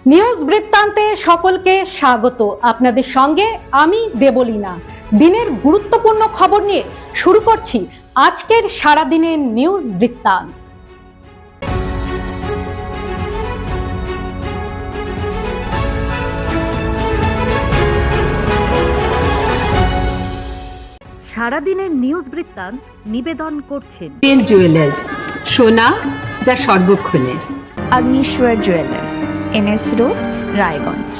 News বৃত্তান্তে সকলকে স্বাগত। আপনাদের সঙ্গে আমি দেবলীনা। দিনের গুরুত্বপূর্ণ খবর নিয়ে শুরু করছি আজকের সারাদিনের নিউজ বৃত্তান্ত। সারাদিনের নিউজ বৃত্তান্ত নিবেদন করছেন জুয়েলার্স, সোনা যা সর্বক্ষণের। Agniswar jewellers, NS road, Raiganj.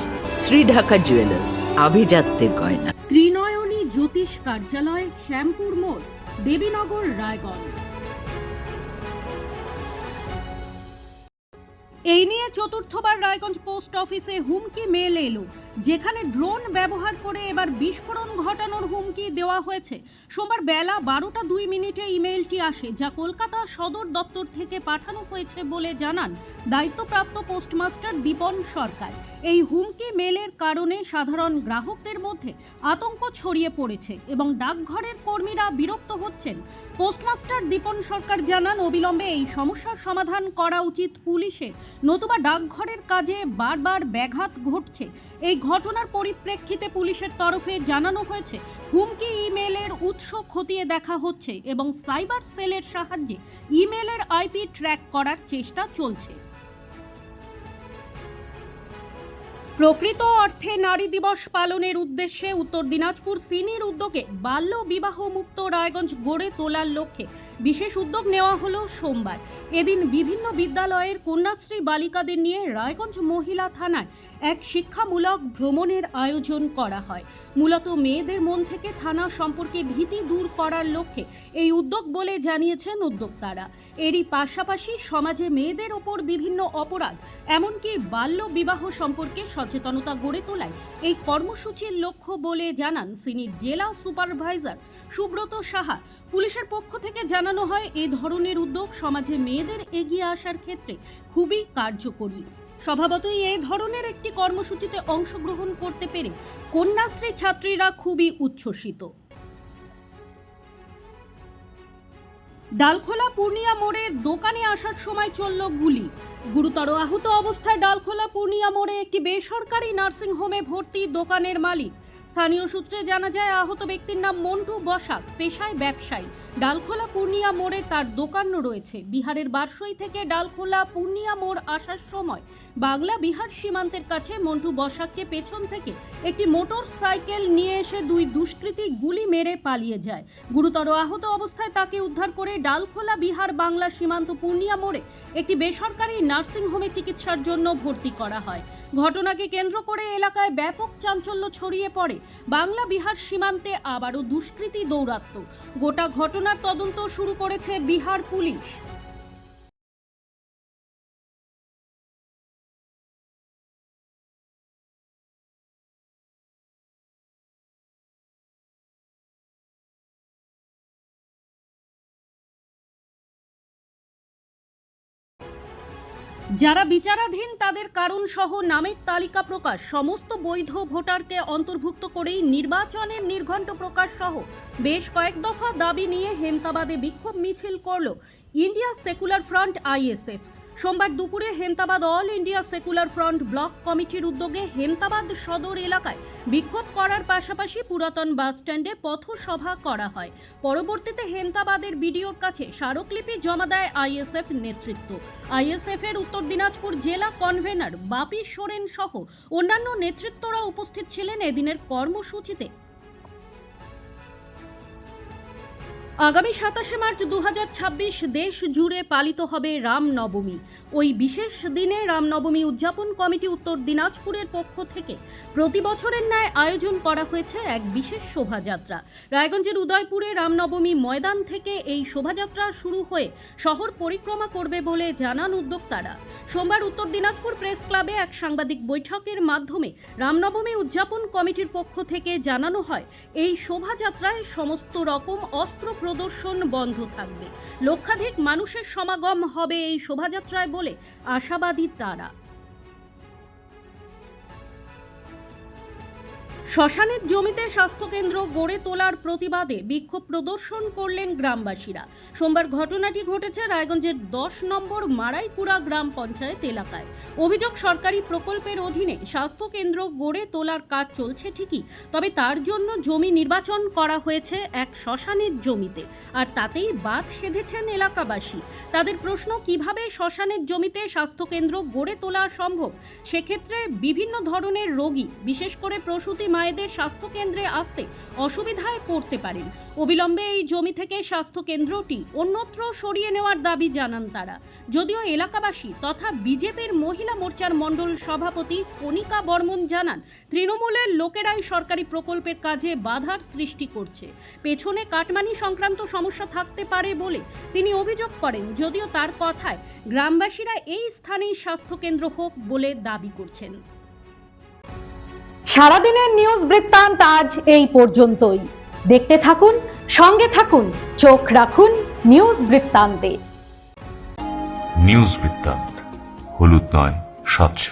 Shri Dhaka jewellers, আভিজাত্যের গয়না। ত্রিনয়নী জ্যোতিষ কার্যালয়, শ্যামপুর মোড়, দেবীনগর, রায়গঞ্জ। এই নিয়ে চতুর্থবার রায়গঞ্জ পোস্ট অফিসে হুমকি মেল এলো, যেখানে ড্রোন ব্যবহার করে এবার বিস্ফোরণ ঘটানোর হুমকি দেওয়া হয়েছে। সোমবার বেলা 12টা 2 মিনিটে ইমেইলটি আসে, যা কলকাতা সদর দপ্তর থেকে পাঠানো হয়েছে বলে জানান দায়িত্বপ্রাপ্ত পোস্টমাস্টার দীপন সরকার। এই হুমকি মেলের কারণে সাধারণ গ্রাহকদের মধ্যে আতঙ্ক ছড়িয়ে পড়েছে এবং ডাকঘরের কর্মীরা বিরক্ত হচ্ছেন। পোস্টমাস্টার দীপন সরকার জানান, অবিলম্বে এই সমস্যার সমাধান করা উচিত পুলিশের, নতুবা ডাকঘরের কাজে বারবার ব্যাঘাত ঘটছে। এই ঘটনার পরিপ্রেক্ষিতে পুলিশের তরফে জানানো হয়েছে, হুমকি ইমেলের উৎস খতিয়ে দেখা হচ্ছে এবং সাইবার সেলের সাহায্যে ইমেলের আইপি ট্র্যাক করার চেষ্টা চলছে। প্রকৃত অর্থে নারী দিবস পালনের উদ্দেশ্যে উত্তর দিনাজপুর সিনির উদ্যোগে বাল্য বিবাহ মুক্ত রায়গঞ্জ গড়ে তোলার লক্ষ্যে বিশেষ উদ্যোগ নেওয়া হলো সোমবার। এদিন বিভিন্ন বিদ্যালয়ের কন্যাশ্রী বালিকাদের নিয়ে রায়গঞ্জ মহিলা থানায় এক শিক্ষামূলক ভ্রমণের আয়োজন করা হয়। মূলত মেয়েদের মন থেকে থানা সম্পর্কে ভীতি দূর করার লক্ষ্যে এই উদ্যোগ বলে জানিয়েছেন উদ্যোক্তারা। এরই পাশাপাশি সমাজে মেয়েদের ওপর বিভিন্ন অপরাধ, এমনকি বাল্য বিবাহ সম্পর্কে সচেতনতা গড়ে তোলায় এই কর্মসূচির লক্ষ্য বলে জানান সিনির জেলা সুপারভাইজার সুব্রত সাহা। পুলিশের পক্ষ থেকে জানানো হয়, এ ধরনের উদ্যোগ সমাজে মেয়েদের এগিয়ে আসার ক্ষেত্রে খুবই কার্যকরী। স্বভাবতই এই ধরনের একটি কর্মসূচিতে অংশগ্রহণ করতে পেরে কন্যাশ্রী ছাত্রীরা খুবই উচ্ছ্বসিত। ডালখোলা পূর্ণিয়া মোড়ে দোকানে আসার সময় চলল গুলি। গুরুতর আহত অবস্থায় ডালখোলা পূর্ণিয়া মোড়ে একটি বেসরকারি নার্সিংহোমে ভর্তি দোকানের মালিক। স্থানীয় সূত্রে জানা যায়, আহত ব্যক্তির নাম মন্টু বসাক, পেশায় ব্যবসায়ী। ডালখোলা পূর্ণিয়া মোড়ে তার দোকান রয়েছে। বিহারের বারসই থেকে ডালখোলা পূর্ণিয়া মোড় আসার সময় বাংলা বিহার সীমান্তের কাছে মন্টু বসাককে পেছন থেকে একটি মোটর সাইকেল নিয়ে এসে দুই দুষ্কৃতী গুলি মেরে পালিয়ে যায়। গুরুতর আহত অবস্থায় তাকে উদ্ধার করে ডালখোলা বিহার বাংলা সীমান্ত পূর্ণিয়া মোড়ে একটি বেসরকারি নার্সিংহোমে চিকিৎসার জন্য ভর্তি করা হয়। ঘটনাকে কেন্দ্র করে এলাকায় ব্যাপক চাঞ্চল্য ছড়িয়ে পড়ে। বাংলা বিহার সীমান্তে আবারও দুষ্কৃতী দৌরাত্ম্য। গোটা ঘটনার তদন্ত শুরু করেছে বিহার পুলিশ। যারা বিচারাধীন তাদের কারণ সহ নামের তালিকা প্রকাশ, সমস্ত বৈধ ভোটারকে অন্তর্ভুক্ত করেই নির্বাচনের নির্ঘণ্ট প্রকাশ সহ বেশ কয়েক দফা দাবি নিয়ে হেমতাবাদে বিক্ষোভ মিছিল করল ইন্ডিয়া সেকুলার ফ্রন্ট আইএসএফ। সোমবার দুপুরে Hemtabad all India secular front block কমিটির উদ্যোগে হেমতাবাদ সদর এলাকায় বিক্ষোভ করার পাশাপাশি পুরাতন বাস স্ট্যান্ডে পথসভা করা হয়। পরবর্তীতে হেমতাবাদের বিডিওর কাছে স্মারকলিপি জমা দেয় আইএসএফ নেতৃত্ব। আইএসএফ এর উত্তর দিনাজপুর জেলা কনভেনর বাপি সোরেন সহ অন্যান্য নেতৃত্বরা উপস্থিত ছিলেন এদিনের কর্মসূচিতে। আগামী 27শে মার্চ 2026 দেশ জুড়ে পালিত হবে রামনবমী। ওই বিশেষ দিনে রামনবমী উদযাপন কমিটি উত্তর দিনাজপুরের পক্ষ থেকে প্রতি বছরের ন্যায় আয়োজন করা হয়েছে এক বিশেষ শোভাযাত্রা। রায়গঞ্জের উদয়পুরে রামনবমী ময়দান থেকে এই শোভাযাত্রা শুরু হয়ে শহর পরিক্রমা করবে বলে জানান উদ্যোক্তারা। সোমবার উত্তর দিনাজপুর প্রেস ক্লাবে এক সাংবাদিক বৈঠকের মাধ্যমে রামনবমী উদযাপন কমিটির পক্ষ থেকে জানানো হয়, এই শোভাযাত্রায় সমস্ত রকম অস্ত্র প্রদর্শন বন্ধ থাকবে। লক্ষাধিক মানুষের সমাগম হবে এই শোভাযাত্রায় বলে আশাবাদী তারা। শ্মশানের জমিতে স্বাস্থ্যকেন্দ্র গড়ে তোলার প্রতিবাদে বিক্ষোভ প্রদর্শন করলেন গ্রামবাসীরা। সোমবার ঘটনাটি ঘটেছে রায়গঞ্জের 10 নম্বর মারাইপুরা গ্রাম পঞ্চায়েত এলাকায়। অভিযোগ, সরকারি প্রকল্পের অধীনে স্বাস্থ্যকেন্দ্র গড়ে তোলার কাজ চলছে ঠিকই, তবে তার জন্য জমি নির্বাচন করা হয়েছে এক শ্মশানের জমিতে, আর তাতেই বাদ সেধেছেন এলাকাবাসী। তাদের প্রশ্ন, কিভাবে শ্মশানের জমিতে স্বাস্থ্যকেন্দ্র গড়ে তোলা সম্ভব? সেক্ষেত্রে বিভিন্ন ধরনের রোগী, বিশেষ করে প্রসূতি মায়েদের স্বাস্থ্যকেন্দ্রে আসতে অসুবিধায় পড়তে পারেন। অবিলম্বে এই জমি থেকে স্বাস্থ্যকেন্দ্রটি অন্যত্র সরিয়ে নেওয়ার দাবি জানান তারা। যদিও এলাকাবাসী তথা বিজেপির মহিলা মোর্চার মণ্ডল সভাপতি কণিকা বর্মন জানান, তৃণমূলের লোকেরাই সরকারি প্রকল্পের কাজে বাধার সৃষ্টি করছে। পেছনে কাটমানি সংক্রান্ত সমস্যা থাকতে পারে বলে তিনি অভিযোগ করেন। যদিও তার কথায় গ্রামবাসীরা এই স্থানেই স্বাস্থ্যকেন্দ্র হোক বলে দাবি করছেন। সারাদিনের নিউজ বৃত্তান্ত আজ এই পর্যন্তই। দেখতে থাকুন, সঙ্গে থাকুন, চোখ রাখুন নিউজ বৃত্তান্তে। নিউজ বৃত্তান্ত, হলুদ নয়, স্বচ্ছ।